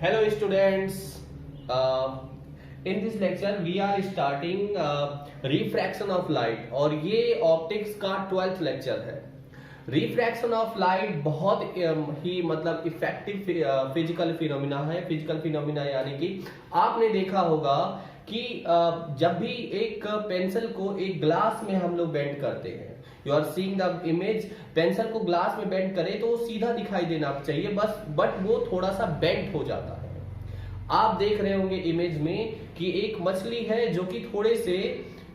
Hello students. In this lecture we are starting refraction of light और ये optics का 12th lecture है। Refraction of light बहुत ही मतलब इफेक्टिव फिजिकल फिनोमिना है। फिजिकल फिनोमिना यानी कि आपने देखा होगा कि जब भी एक पेंसिल को एक ग्लास में हम लोग बेंड करते हैं, you are seeing the image, pencil को ग्लास में बेंड करें तो वो सीधा दिखाई देना चाहिए बस, बट वो थोड़ा सा बेंड हो जाता है। आप देख रहे होंगे इमेज में कि एक मछली है जो कि थोड़े से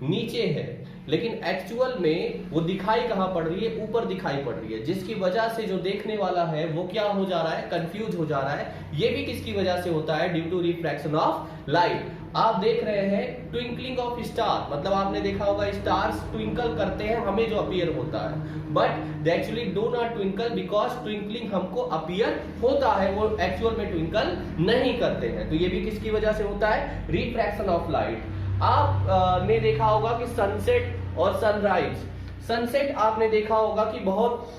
नीचे है, लेकिन एक्चुअल में वो दिखाई कहां पड़ रही है, ऊपर दिखाई पड़ रही है, जिसकी वजह से जो देखने वाला है वो क्या हो जा रहा है, कंफ्यूज हो जा रहा है। ये भी किसकी वजह से होता है? Due to refraction of light. आप देख रहे हैं ट्विंकलिंग ऑफ स्टार, मतलब आपने देखा होगा स्टार्स ट्विंकल करते हैं, हमें जो अपीयर होता है, but they actually do not twinkle because twinkling हमको अपीयर होता है, वो एक्चुअल में ट्विंकल नहीं करते हैं। तो ये भी किसकी वजह से होता है? Refraction of light. आप ने देखा होगा कि सनसेट और सनराइज, सनसेट आपने देखा होगा कि बहुत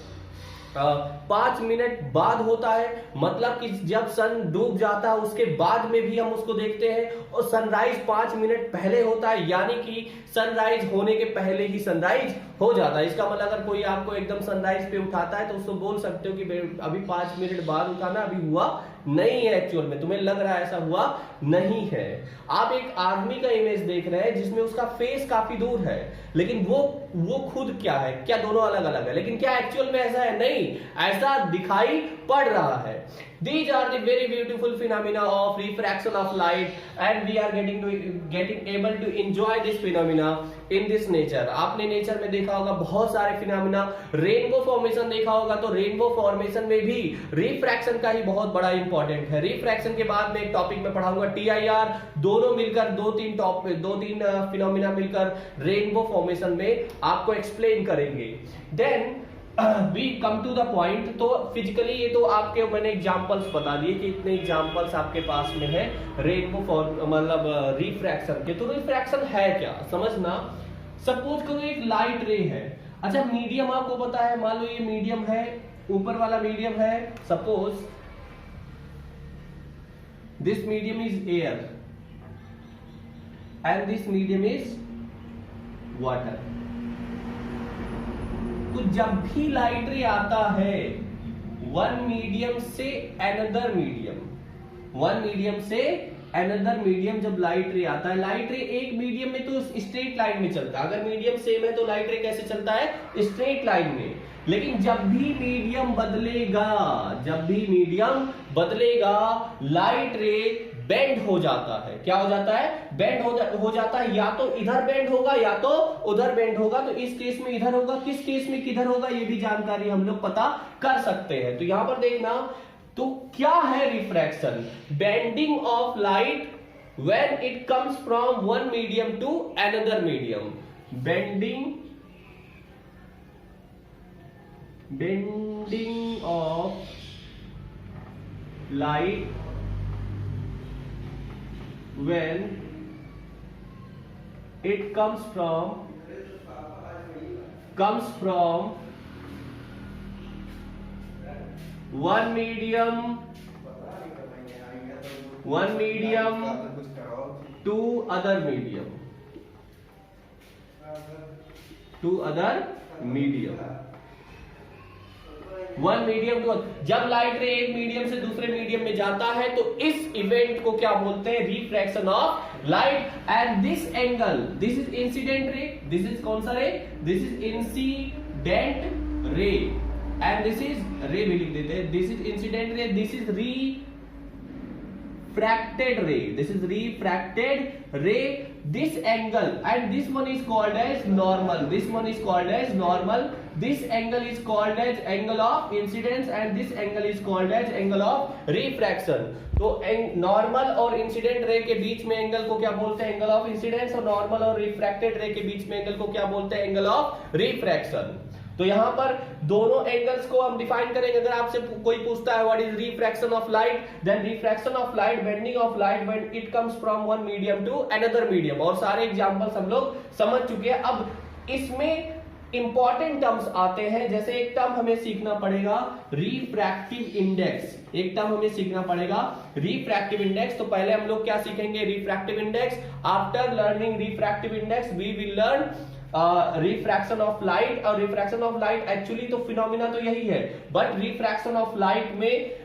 5 मिनट बाद होता है, मतलब कि जब सन डूब जाता है उसके बाद में भी हम उसको देखते हैं, और सनराइज 5 मिनट पहले होता है, यानी कि सनराइज होने के पहले ही सनराइज हो जाता है। इसका मतलब अगर कोई आपको एकदम सनराइज पे उठाता है तो उसको बोल सकते हो कि अभी 5 मिनट बाद उठाना, अभी हुआ नहीं है, एक्चुअल में तुम्हें लग रहा है ऐसा हुआ नहीं है। आप एक आदमी का इमेज देख रहे हैं जिसमें उसका फेस काफी दूर है, लेकिन वो खुद क्या है, क्या दोनों अलग अलग है, लेकिन क्या एक्चुअल में ऐसा है? नहीं, ऐसा दिखाई पड़ रहा है। These are the very beautiful phenomena of refraction of light, and we are getting able to enjoy this phenomena in this nature. आपने नेचर में देखा होगा बहुत सारे फिनोमिना, रेनबो फॉर्मेशन देखा होगा, तो रेनबो फॉर्मेशन में भी रिफ्रैक्शन का ही बहुत बड़ा इंपॉर्टेंट है। रिफ्रैक्शन के बाद में एक टॉपिक में पढ़ाऊंगा TIR, दोनों मिलकर दो तीन फिनोमिना मिलकर रेनबो फॉर्मेशन में आपको एक्सप्लेन करेंगे। Then we come to the point. तो फिजिकली ये तो आपके मैंने एग्जांपल्स बता दिए कि इतने एग्जांपल्स आपके पास में है रेनबो फॉर्म मतलब रिफ्रैक्शन के। तो रिफ्रैक्शन है क्या समझना। सपोज करो एक लाइट रे है, अच्छा मीडियम आपको पता है, मान लो ये मीडियम है, ऊपर वाला मीडियम है, suppose this medium is air and this medium is water. तो जब भी लाइट रे आता है वन मीडियम से अनदर मीडियम, वन मीडियम से अनदर मीडियम, जब लाइट रे आता है, लाइट रे एक मीडियम में तो स्ट्रेट लाइन में चलता है, अगर मीडियम सेम है तो लाइट रे कैसे चलता है? स्ट्रेट लाइन में। लेकिन जब भी मीडियम बदलेगा, जब भी मीडियम बदलेगा, लाइट रे बेंड हो जाता है। क्या हो जाता है? बेंड हो जाता है, या तो इधर बेंड होगा या तो उधर बेंड होगा। तो इस केस में इधर होगा, किस केस में किधर होगा, ये भी जानकारी हम लोग पता कर सकते हैं। तो यहां पर देखना, तो क्या है refraction? Bending of light when it comes from one medium to another medium. Bending of light when it comes from one medium to other medium, one medium to, जब लाइट रे एक मीडियम से दूसरे medium में जाता है तो इस event को क्या बोलते हैं? Refraction of light. And this angle, this is incident ray, this is कौन सा रे? This is incident ray, and this is रे भी लिख देते हैं, this is incident ray, this is refracted ray, this is refracted ray, this angle, and this one is called as normal, this one is called as normal, this angle is called as angle of incidence, and this angle is called as angle of refraction. तो normal और incident ray के बीच में angle को क्या बोलते हैं? Angle of incidence. और normal और रिफ्रैक्टेड रे के बीच में एंगल को क्या बोलते हैं? Angle of refraction. तो यहां पर दोनों एंगल्स को हम डिफाइन करेंगे। अगर आपसे कोई पूछता है what is refraction of light, then refraction of light, bending of light when it comes from one medium to another medium. और सारे एग्जांपल्स हम लोग समझ चुके हैं। अब इसमें इंपॉर्टेंट टर्म्स आते हैं, जैसे एक टर्म हमें सीखना पड़ेगा रिफ्रैक्टिव इंडेक्स, एक टर्म हमें सीखना पड़ेगा रिफ्रैक्टिव इंडेक्स। तो पहले हम लोग क्या सीखेंगे, refractive index. After learning refractive index we will learn refraction of light. और रिफ्रैक्शन ऑफ लाइट एक्चुअली तो फिनोमिना तो यही है, बट रिफ्रैक्शन ऑफ लाइट में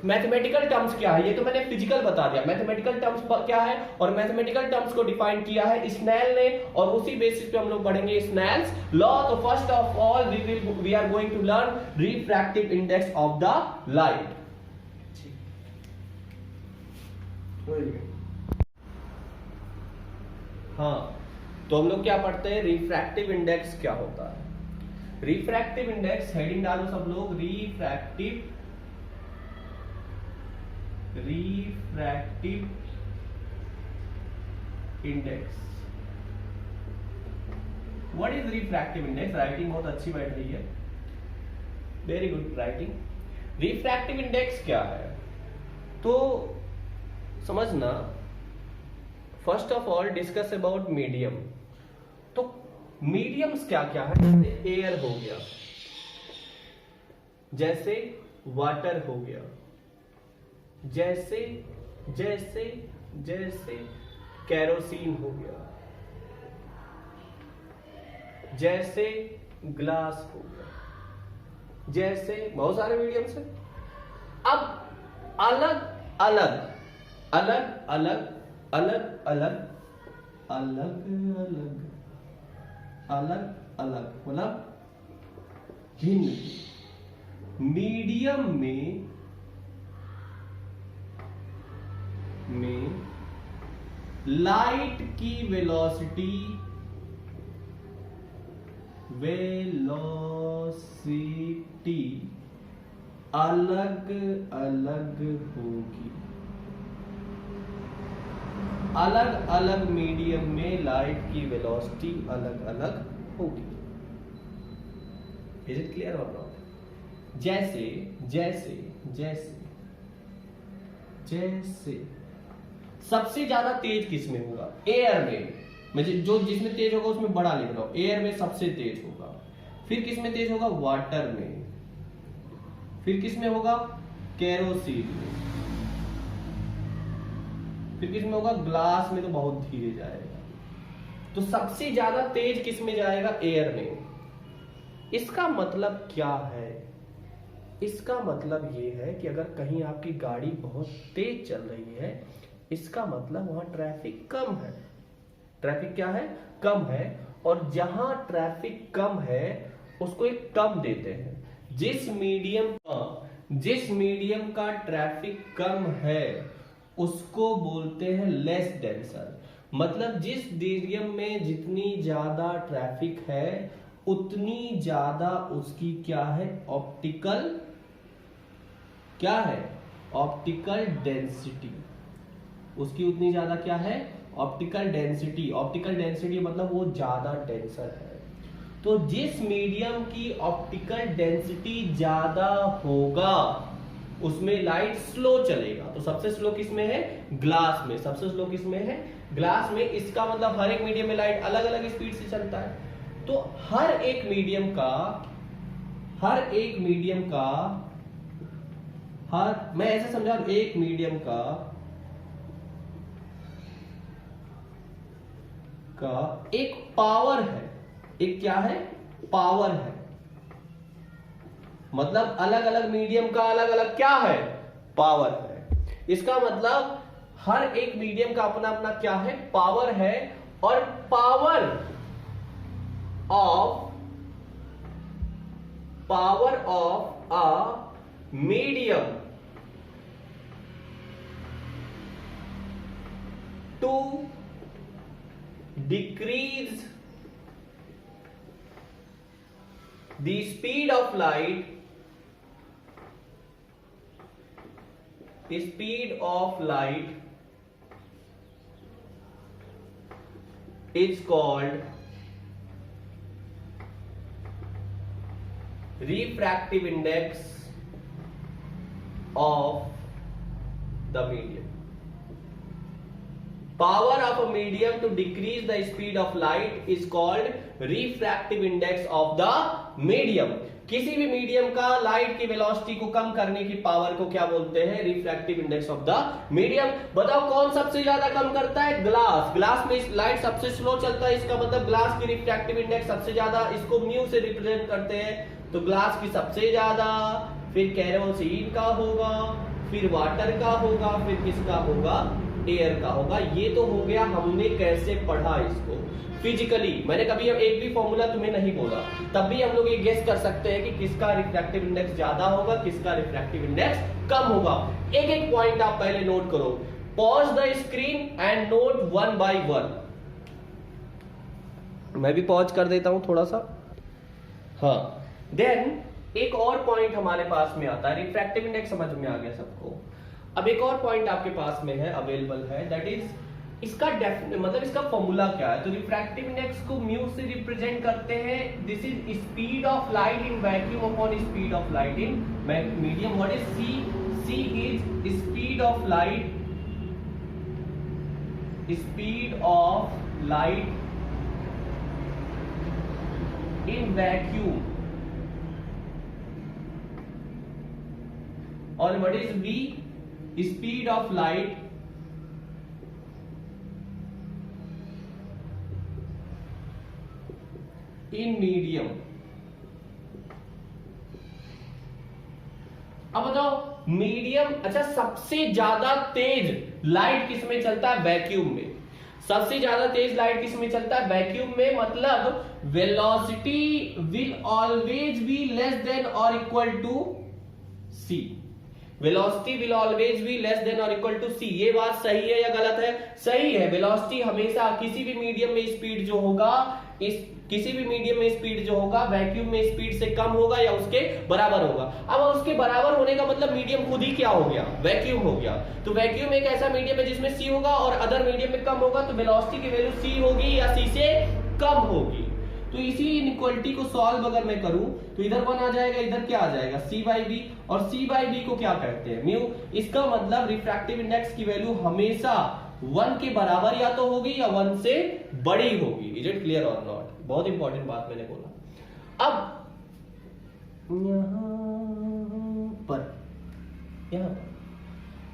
मैथमेटिकल टर्म्स क्या है, ये तो मैंने फिजिकल बता दिया, मैथमेटिकल टर्म्स क्या है, और मैथमेटिकल टर्म्स को डिफाइन किया है स्नेल ने, और उसी बेसिस पे हम लोग पढ़ेंगे स्नेल्स लॉ। तो first of all we are going to learn refractive index of the light. हाँ, तो हम लोग क्या पढ़ते हैं, रिफ्रैक्टिव इंडेक्स क्या होता है। रिफ्रैक्टिव इंडेक्स, हेडिंग डालो सब लोग, refractive index. What is refractive index? Writing बहुत अच्छी बैठ रही है, very good writing. Refractive index क्या है तो समझना, first of all discuss about medium. तो मीडियम्स क्या क्या है, जैसे एयर हो गया, जैसे वाटर हो गया, जैसे जैसे जैसे कैरोसिन हो गया, जैसे ग्लास हो गया, जैसे बहुत सारे मीडियम्स हैं। अब अलग अलग अलग अलग अलग अलग अलग अलग अलग अलग मतलब भिन्न मीडियम में लाइट की वेलोसिटी अलग अलग होगी। अलग अलग मीडियम में लाइट की वेलोसिटी अलग अलग होगी। इज इट क्लियर और नॉट? जैसे जैसे जैसे जैसे सबसे ज्यादा तेज किसमें होगा, एयर में, जो जिसमें तेज होगा उसमें बड़ा लिख रहा हूं, एयर में सबसे तेज होगा। फिर किसमें तेज होगा, वाटर में। फिर किसमें होगा, केरोसिन में। फिर किसमें होगा, ग्लास में तो बहुत धीरे जाएगा। तो सबसे ज्यादा तेज किसमें जाएगा, एयर में। इसका मतलब क्या है, इसका मतलब ये है कि अगर कहीं आपकी गाड़ी बहुत तेज चल रही है, इसका मतलब वहां ट्रैफिक कम है। ट्रैफिक क्या है, कम है। और जहां ट्रैफिक कम है उसको एक टर्म देते हैं, जिस मीडियम का ट्रैफिक कम है उसको बोलते हैं लेस डेंसर। मतलब जिस मीडियम में जितनी ज्यादा ट्रैफिक है उतनी ज्यादा उसकी क्या है, ऑप्टिकल क्या है, ऑप्टिकल डेंसिटी। उसकी उतनी ज्यादा क्या है, ऑप्टिकल डेंसिटी। ऑप्टिकल डेंसिटी मतलब वो ज्यादा डेंसर है। तो जिस मीडियम की ऑप्टिकल डेंसिटी ज्यादा होगा उसमें लाइट स्लो चलेगा। तो सबसे स्लो किसमें है, ग्लास में। सबसे स्लो किसमें है, ग्लास में। इसका मतलब हर एक मीडियम में लाइट अलग अलग स्पीड से चलता है। तो हर एक मीडियम का मैं ऐसे समझा, एक मीडियम का एक पावर है, एक क्या है, पावर है। मतलब अलग अलग मीडियम का अलग अलग क्या है, पावर है। इसका मतलब हर एक मीडियम का अपना अपना क्या है, पावर है। और power of a medium to decrease the speed of light is called refractive index of the medium। Power of a medium to decrease the speed of light is called refractive index of the medium. किसी भी medium का light की velocity को कम करने की power को क्या बोलते हैं? Refractive index of the medium. बताओ कौन सबसे ज्यादा कम करता है? ग्लास। ग्लास में लाइट सबसे स्लो चलता है, इसका मतलब ग्लास की रिफ्रैक्टिव इंडेक्स सबसे ज्यादा, इसको म्यू से रिप्रेजेंट करते हैं, तो ग्लास की सबसे ज्यादा, फिर केरोसिन का होगा, फिर वाटर का होगा, फिर किसका होगा? एयर का होगा। ये तो हो गया हमने कैसे पढ़ा इसको फिजिकली। मैंने कभी एक भी फॉर्मूला तुम्हें नहीं बोला, तब भी हम लोग ये गेस कर सकते हैं कि किसका रिफ्रैक्टिव इंडेक्स ज्यादा होगा, किसका रिफ्रैक्टिव इंडेक्स कम होगा। एक एक पॉइंट आप पहले नोट करो। Pause the screen and note one by one. मैं भी पॉज कर देता हूं थोड़ा सा। हाँ, देन एक और पॉइंट हमारे पास में आता है। रिफ्रैक्टिव इंडेक्स समझ में आ गया सबको। अब एक और पॉइंट आपके पास में है, अवेलेबल है, दैट इज इसका मतलब इसका फॉर्मूला क्या है? तो रिफ्रैक्टिव इंडेक्स को म्यू से रिप्रेजेंट करते हैं। This is speed of light in vacuum upon speed of light in medium. What is C? C is speed of light, speed of light in vacuum, और what is V? Speed of light in medium. अब बताओ medium, अच्छा सबसे ज्यादा तेज light किस में चलता है? वैक्यूम में। सबसे ज्यादा तेज लाइट किस में चलता है? वैक्यूम में। मतलब velocity will always be less than और equal to C. Velocity will always be less than और इक्वल टू सी। ये बात सही है या गलत है? सही है। वेलोसिटी हमेशा किसी भी मीडियम में स्पीड जो होगा, किसी भी मीडियम में स्पीड जो होगा वैक्यूम में स्पीड से कम होगा या उसके बराबर होगा। अब उसके बराबर होने का मतलब मीडियम खुद ही क्या हो गया? वैक्यूम हो गया। तो वैक्यूम एक ऐसा मीडियम है जिसमें सी होगा और अदर मीडियम में कम होगा, तो वेलोसिटी की वैल्यू सी होगी या सी से कम होगी। तो इसी इनइक्वालिटी को सॉल्व अगर मैं करूं तो इधर 1 आ जाएगा, इधर क्या आ जाएगा? सी बाई बी। और सी बाई बी को क्या कहते हैं? म्यू। इसका मतलब रिफ्रैक्टिव इंडेक्स की वैल्यू हमेशा 1 के बराबर या तो होगी या 1 से बड़ी होगी। इज इट क्लियर और नॉट? बहुत इंपॉर्टेंट बात मैंने बोला। अब यहां पर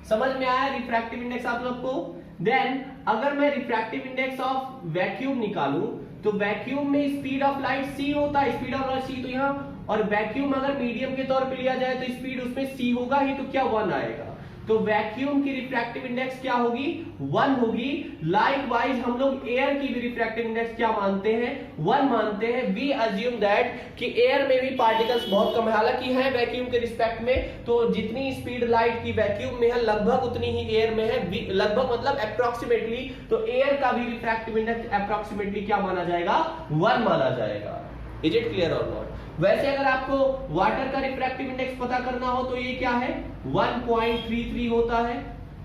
समझ में आया रिफ्रैक्टिव इंडेक्स आप लोग को? देन अगर मैं रिफ्रैक्टिव इंडेक्स ऑफ वैक्यूम निकालूं तो वैक्यूम में स्पीड ऑफ लाइट सी होता है, स्पीड ऑफ लाइट सी, तो यहां, और वैक्यूम अगर मीडियम के तौर पे लिया जाए तो स्पीड उसमें सी होगा ही, तो क्या 1 आएगा। तो वैक्यूम की रिफ्रैक्टिव इंडेक्स क्या होगी? 1 होगी। लाइकवाइज हम लोग एयर की भी रिफ्रैक्टिव इंडेक्स क्या मानते हैं? 1 मानते हैं। वी अज्यूम दैट कि एयर में भी पार्टिकल्स बहुत कम है, हालांकि है वैक्यूम के रिस्पेक्ट में, तो जितनी स्पीड लाइट की वैक्यूम में है लगभग उतनी ही एयर में है, लगभग मतलब अप्रोक्सीमेटली। तो एयर का भी रिफ्रैक्टिव इंडेक्स अप्रोक्सीमेटली क्या माना जाएगा? 1 माना जाएगा। इज इट क्लियर और नॉट? वैसे अगर आपको वाटर का रिफ्रैक्टिव इंडेक्स पता करना हो तो ये क्या है? 1.33 होता है।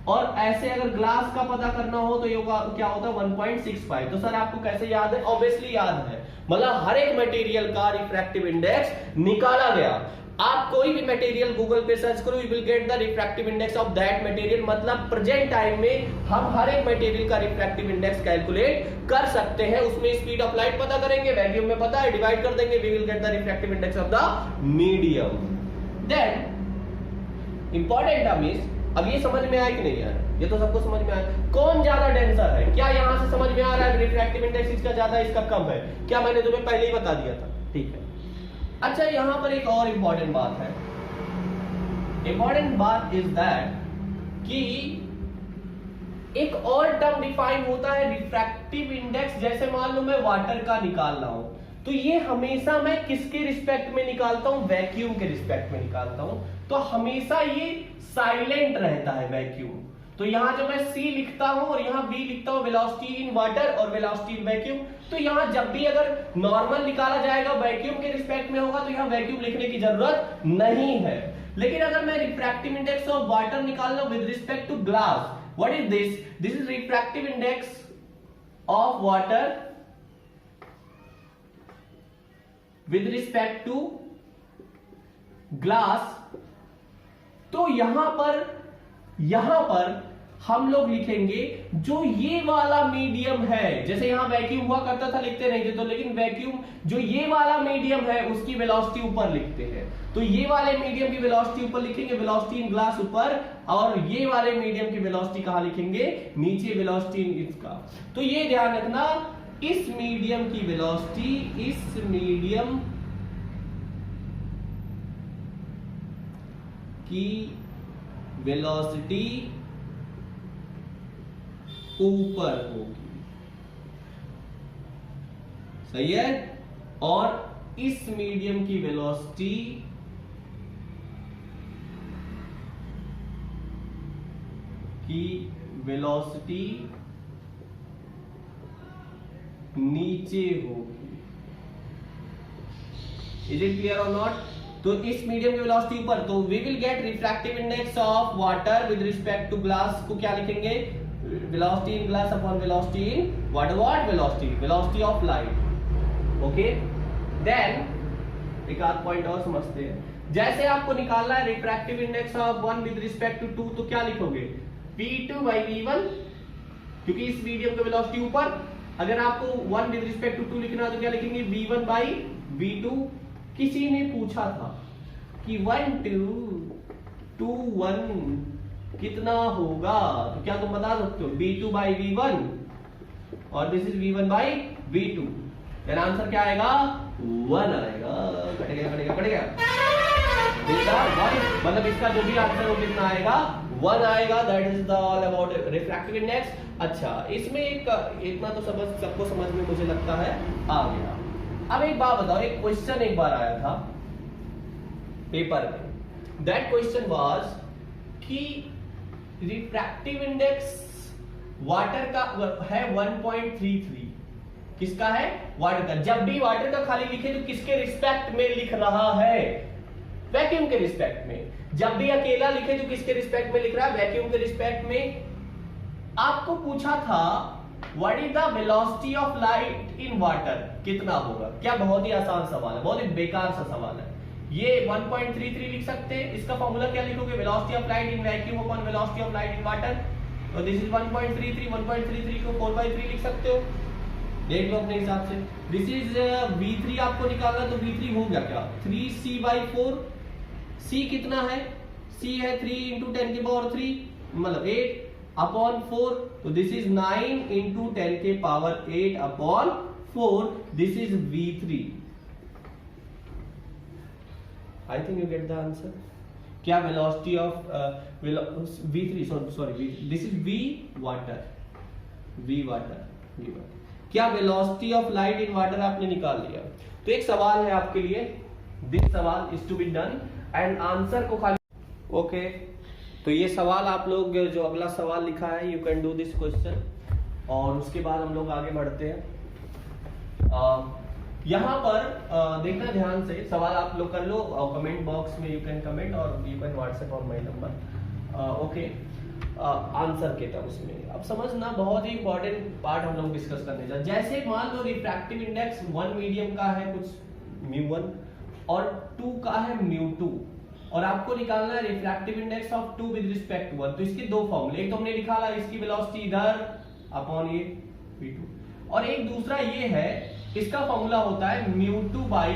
और ऐसे अगर ग्लास का पता करना हो तो ये क्या होता है? 1.65। तो सर आपको कैसे याद है? ऑब्वियसली याद है, मतलब हर एक मटेरियल का रिफ्रैक्टिव इंडेक्स निकाला गया। आप कोई भी मटेरियल गूगल पे सर्च करो, you will get the refractive index of that material. मतलब प्रेजेंट टाइम में हम हर एक मटेरियल का रिफ्रैक्टिव इंडेक्स कैलकुलेट कर सकते हैं। उसमें स्पीड ऑफ लाइट पता करेंगे, वैक्यूम में पता है, डिवाइड कर देंगे, we will get the refractive index of the medium. Then important term is, अब ये समझ में आया कि नहीं आया? ये तो सबको समझ में आया। कौन ज्यादा डेंसर है? क्या यहां से समझ में आ रहा है रिफ्रैक्टिव इंडेक्स इसका ज्यादा इसका कम है? क्या मैंने तुम्हें पहले ही बता दिया था? ठीक है। अच्छा, यहां पर एक और इंपॉर्टेंट बात है। इंपॉर्टेंट बात इज दैट कि एक और टर्म डिफाइन होता है रिफ्रैक्टिव इंडेक्स। जैसे मान लो मैं वाटर का निकाल रहा हूं, तो ये हमेशा मैं किसके रिस्पेक्ट में निकालता हूं? वैक्यूम के रिस्पेक्ट में निकालता हूं। तो हमेशा ये साइलेंट रहता है वैक्यूम। तो यहां जो मैं C लिखता हूं और यहां V लिखता हूं, वेलोसिटी इन वाटर और वेलोसिटी इन वैक्यूम, तो यहां जब भी अगर नॉर्मल निकाला जाएगा वैक्यूम के रिस्पेक्ट में होगा, तो यहां वैक्यूम लिखने की जरूरत नहीं है। लेकिन अगर मैं रिफ्रैक्टिव इंडेक्स ऑफ वाटर निकाल रहा हूं with respect to glass, what is this? This is refractive index of water with respect to glass. तो यहां पर हम लोग लिखेंगे जो ये वाला मीडियम है, जैसे यहां वैक्यूम हुआ करता था लिखते नहीं थे तो, लेकिन वैक्यूम जो ये वाला मीडियम है उसकी वेलोसिटी ऊपर लिखते हैं, तो ये वाले मीडियम की वेलोसिटी ऊपर लिखेंगे, वेलोसिटी इन ग्लास ऊपर, और ये वाले मीडियम की वेलोसिटी कहां लिखेंगे, नीचे, वेलोसिटी इन इसका। तो ये ध्यान रखना, इस मीडियम की वेलोसिटी, इस मीडियम की वेलोसिटी ऊपर होगी, सही है, और इस मीडियम की वेलोसिटी नीचे होगी। इज इट क्लियर और नॉट? तो इस मीडियम की वेलोसिटी ऊपर, तो we will get refractive index of water with respect to glass को क्या लिखेंगे, velocity in glass upon velocity in what velocity of light। Okay, then एक आध पॉइंट और समझते हैं। जैसे आपको निकालना है refractive index of 1 with respect to 2, तो क्या लिखोगे, v2 by v1, क्योंकि इस मीडियम की वेलोसिटी ऊपर। अगर आपको 1 विद रिस्पेक्ट टू 2 लिखना है तो क्या लिखेंगे, v1 by v2। किसी ने पूछा था कि 1 2 1 कितना होगा, तो क्या तुम बता सकते हो, v2 by v1 और this is v1 by v2, then answer क्या आएगा, 1 आएगा। कटेगा मतलब इसका जो भी आंसर हो कितना आएगा, 1 आएगा। That is the all about refractive index. अच्छा, इसमें एक इतना तो सबको समझ में मुझे लगता है आ गया। अब एक बात बताओ, एक क्वेश्चन एक बार आया था पेपर में, दैट क्वेश्चन वाज कि रिफ्रैक्टिव इंडेक्स वाटर का है 1.33, किसका है, वाटर का। जब भी वाटर का खाली लिखे तो किसके रिस्पेक्ट में लिख रहा है, वैक्यूम के रिस्पेक्ट में। जब भी अकेला लिखे तो किसके रिस्पेक्ट में लिख रहा है, वैक्यूम के रिस्पेक्ट में। आपको पूछा था what is the velocity of light in water, कितना होगा। क्या बहुत ही आसान सवाल है, बहुत ही बेकार सा सवाल है। ये 1.33 लिख सकते हैं, इसका फॉर्मूला क्या लिखोगे, velocity of light in vacuum upon velocity of light in water, और दिस इज 1.33 को 4/3 लिख सकते हो, देख लो अपने हिसाब से। दिस इज v3 आपको निकालना, तो v3 हो गया क्या, 3c/4। c कितना है, c है 3 × 10 की पावर 3, मतलब 8 अपॉन 4, तो दिस इज 9 × 10 की power 8 upon 4, this is v3। I think you get the answer। क्या velocity of v3, sorry this is v water, क्या velocity of light in water आपने निकाल लिया। तो एक सवाल है आपके लिए, दिस सवाल is to be done and answer को खाली ओके। तो ये सवाल आप लोग जो अगला सवाल लिखा है, you can do this question, और उसके बाद हम लोग आगे बढ़ते हैं। यहाँ पर देखना ध्यान से, सवाल आप लोग कर लो, कमेंट बॉक्स में यू कैन कमेंट, और you can WhatsApp on my number, okay. Answer के टर्म्स में अब समझना, बहुत ही इंपॉर्टेंट पार्ट हम लोग डिस्कस करने जा। जैसे मान लो रिफ्रैक्टिव इंडेक्स 1 मीडियम का है कुछ μ1 और 2 का है μ2, और आपको निकालना है refractive index of 2 with respect to 1। तो इसके दो फॉर्मूले, एक तो हमने निकाला इसकी वेलोसिटी इधर अपॉन ये v2, और एक दूसरा ये है, इसका फॉर्मूला होता है μ2 by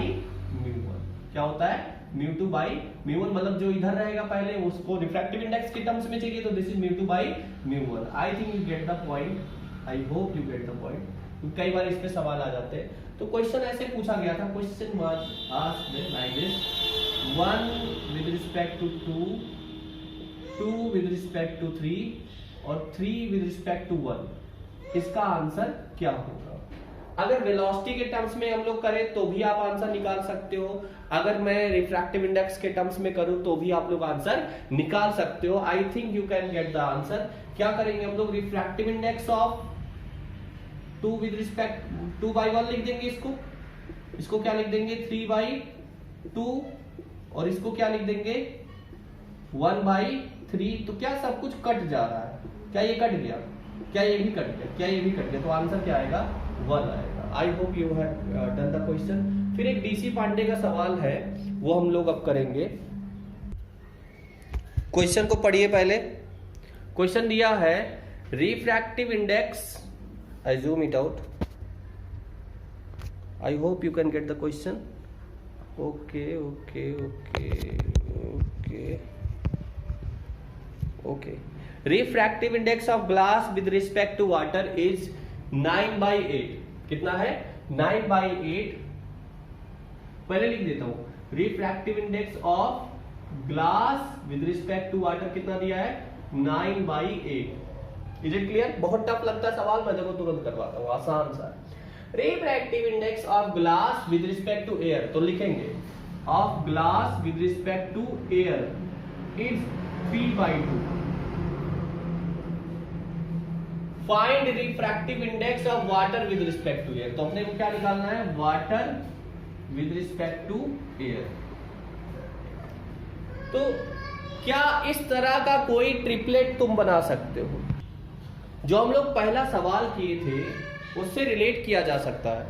μ1। क्या होता है, μ2 by μ1, मतलब जो इधर रहेगा पहले उसको रिफ्रैक्टिव इंडेक्स के टर्म्स में चाहिए, तो this is μ2 by μ1। I think you get the point, I hope you get the point. कई बार इस पे सवाल आ जाते हैं। तो क्वेश्चन ऐसे पूछा गया था, question was asked like this, 1 with respect to 2, 2 with respect to 3 और 3 विद रिस्पेक्ट टू 1, इसका आंसर क्या होगा। अगर वेलोसिटी के टर्म्स में हम लोग करें तो भी आप आंसर निकाल सकते हो, अगर मैं रिफ्रैक्टिव इंडेक्स के टर्म्स में करूं तो भी आप लोग आंसर निकाल सकते हो। आई think you can get the answer. क्या करेंगे हम लोग, refractive index of 2 with respect 2/1 लिख देंगे, इसको क्या लिख देंगे 3/2, और इसको क्या लिख देंगे 1/3। तो क्या सब कुछ कट जा रहा है, क्या ये कट गया, क्या ये भी कट गया, क्या ये भी कट गया, तो आंसर क्या आएगा 1 आएगा। आई hope you have done the question. फिर एक डीसी पांडे का सवाल है, वो हम लोग अब करेंगे। क्वेश्चन को पढ़िए पहले। क्वेश्चन दिया है refractive index, I zoom it out, I hope you can get the question. Okay okay okay okay okay refractive index of glass with respect to water is 9/8। कितना है? 9/8। पहले लिख देता हूं, refractive index of glass with respect to water कितना दिया है? 9/8। Is it clear? बहुत टफ लगता है सवाल, मैं देखो तुरंत करवाता हूं, आसान सा। Refractive index of glass with respect to air, तो लिखेंगे of glass with respect to air is 3/2। Find refractive index of water with respect to air, तो अपने को क्या निकालना है? Water with respect to air. तो क्या इस तरह का कोई ट्रिपलेट तुम बना सकते हो? जो हम लोग पहला सवाल किए थे उससे रिलेट किया जा सकता है।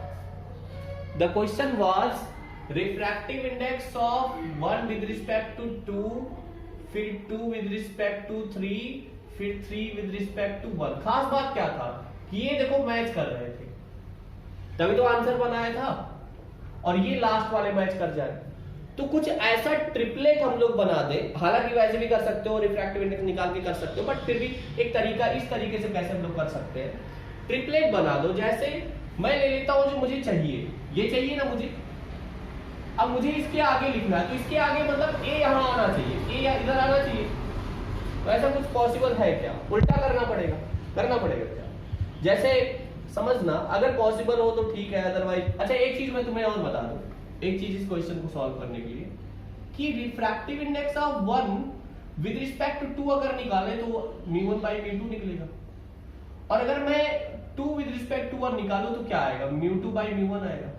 The question was refractive index of 1 with respect to 2, फिर 2 विद रिस्पेक्ट टू 3, फिर 3 विद रिस्पेक्ट टू 1। खास बात क्या था कि ये देखो मैच कर रहे थे, तभी तो आंसर बनाया था, और ये लास्ट वाले मैच कर जाए। तो कुछ ऐसा ट्रिपलेट हम लोग बना दें, हालांकि वैसे भी कर सकते हो, रिफ्रैक्टिव इंडेक्स निकाल के कर सकते हो, बट फिर भी एक तरीका, इस तरीके से कैसे हम लोग कर सकते हैं, ट्रिपलेट बना दो। जैसे मैं ले लेता हूं जो मुझे चाहिए, ये चाहिए ना मुझे, अब मुझे इसके आगे लिखना है, तो इसके आगे मतलब ए यहां आना चाहिए, ए इधर आना चाहिए। तो ऐसा कुछ पॉसिबल है क्या? उल्टा करना पड़ेगा क्या? जैसे समझना, अगर पॉसिबल हो तो ठीक है, अदरवाइज। अच्छा एक चीज मैं तुम्हें और बता दूं, एक चीज इस क्वेश्चन को सॉल्व करने के लिए, कि refractive index of 1 with respect to 2 अगर निकाले तो μ1/μ2 निकलेगा, और अगर मैं 2 विद रिस्पेक्ट टू 1 निकालूं तो क्या आएगा? μ2/μ1 आएगा।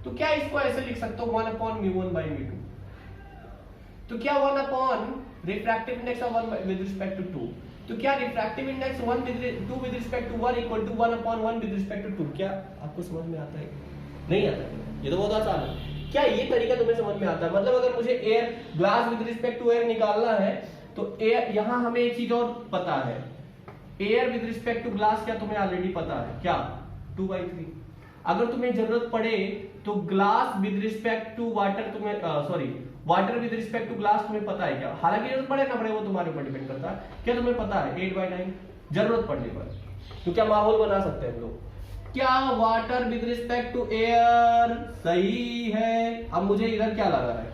तो क्या इसको ऐसे लिख सकता हूं 1/μ1/μ2? तो क्या 1 refractive index of 1 with respect to 2, तो क्या refractive index 2 with respect to 1 equal to 1/1 with respect to 2? क्या आपको समझ में आता है? नहीं आता है? ये तो बहुत आसान है। क्या ये तरीका तुम्हें समझ में आता है? मतलब अगर मुझे air, glass with respect to air निकालना है, तो एयर, यहां हमें एक चीज और पता है, air with respect to glass क्या तुम्हें ऑलरेडी पता है? क्या? 2/3। अगर तुम्हें जरूरत पड़े तो glass with respect to water तुम्हें, sorry, water with respect to glass तुम्हें पता है क्या? हालांकि जरूरत पड़े ना पड़े वो तुम्हारे ऊपर डिपेंड करता है। क्या तुम्हें पता है? 8/9 जरूरत पड़ने पर। तो क्या माहौल बना सकते हैं हम लोग? क्या water with respect to air सही है? अब मुझे इधर क्या लगा है?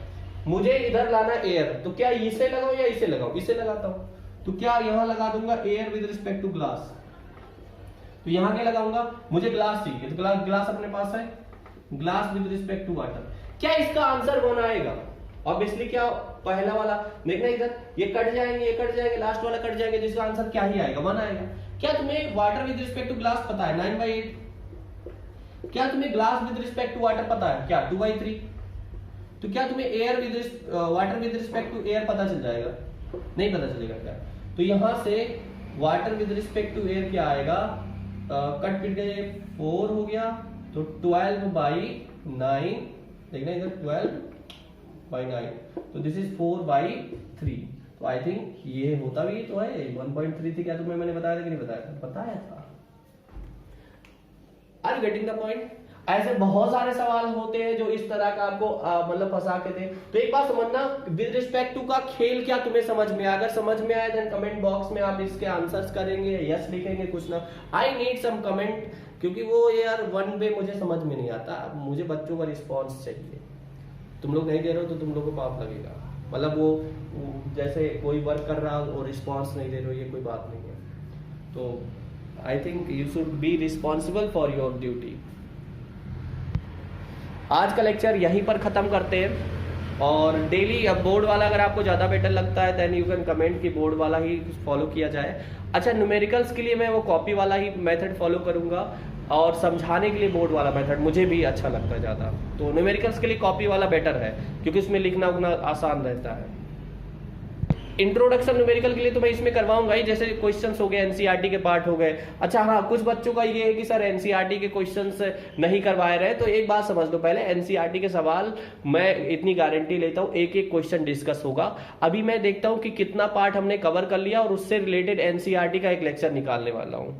मुझे इधर लाना एयर, तो क्या इसे लगाऊं या इसे लगाऊं? इसे लगाता हूं, तो क्या यहां लगा दूंगा air with respect to glass. तो यहां क्या लगाऊंगा? मुझे ग्लास चाहिए, तो ग्लास अपने पास है, glass with respect to water. क्या इसका आंसर 1 आएगा? ऑब्वियसली क्या पहला वाला देखना, इधर ये कट जाएंगे, लास्ट वाला कट जाएंगे, जिसका आंसर क्या ही आएगा? 1 आएगा। क्या तुम्हें water with respect to glass पता है? 9/8। क्या तुम्हें glass with respect to water पता है? क्या? 2/3। तो क्या तुम्हें air with water with respect to air पता चल जाएगा? नहीं पता चलेगा क्या? तो यहां से water with respect to air क्या आएगा? कट पिट गए, 4 हो गया, तो 12/9, देखना इधर 12/9, तो दिस इज 4/3। तो आई थिंक ये होता भी तो है 1.3 थी। क्या तुम्हें मैंने बताया था कि नहीं बताया था? बताया था। Are you getting the point? ऐसे बहुत सारे सवाल होते हैं जो इस तरह का आपको मतलब फंसा के थे। तो एक बात समझना, विद रिस्पेक्ट टू का खेल क्या तुम्हें समझ में आया? अगर समझ में आया देन कमेंट बॉक्स में आप इसके आंसर्स करेंगे, यस लिखेंगे, कुछ ना। आई नीड सम कमेंट, क्योंकि वो यार वन वे मुझे समझ में नहीं आता, मुझे बच्चों का रिस्पॉन्स चाहिए। तुम लोग नहीं दे रहे हो तो तुम लोगों को पाप लगेगा। मतलब वो जैसे कोई वर्क कर रहा हो और रिस्पॉन्स नहीं दे रहे हो, ये कोई बात नहीं है। तो आई think you should be responsible for your duty. आज का लेक्चर यहीं पर खत्म करते हैं, और डेली अब बोर्ड वाला अगर आपको ज़्यादा बेटर लगता है देन यू कैन कमेंट कि बोर्ड वाला ही फॉलो किया जाए। अच्छा, न्यूमेरिकल्स के लिए मैं वो कॉपी वाला ही मेथड फॉलो करूंगा, और समझाने के लिए बोर्ड वाला मेथड मुझे भी अच्छा लगता है ज़्यादा। तो न्यूमेरिकल्स के लिए कॉपी वाला बेटर है, क्योंकि उसमें लिखना उखना आसान रहता है। इंट्रोडक्शन न्यूमेरिकल के लिए तो मैं इसमें करवाऊंगा ही, जैसे क्वेश्चंस हो गए एनसीईआरटी के पार्ट हो गए। अच्छा हाँ, कुछ बच्चों का ये है कि सर एनसीईआरटी के क्वेश्चंस नहीं करवाए रहे, तो एक बात समझ लो, पहले एनसीईआरटी के सवाल मैं इतनी गारंटी लेता हूँ एक एक क्वेश्चन डिस्कस होगा। अभी मैं देखता हूँ कि कितना पार्ट हमने कवर कर लिया और उससे रिलेटेड एनसीईआरटी का एक लेक्चर निकालने वाला हूँ।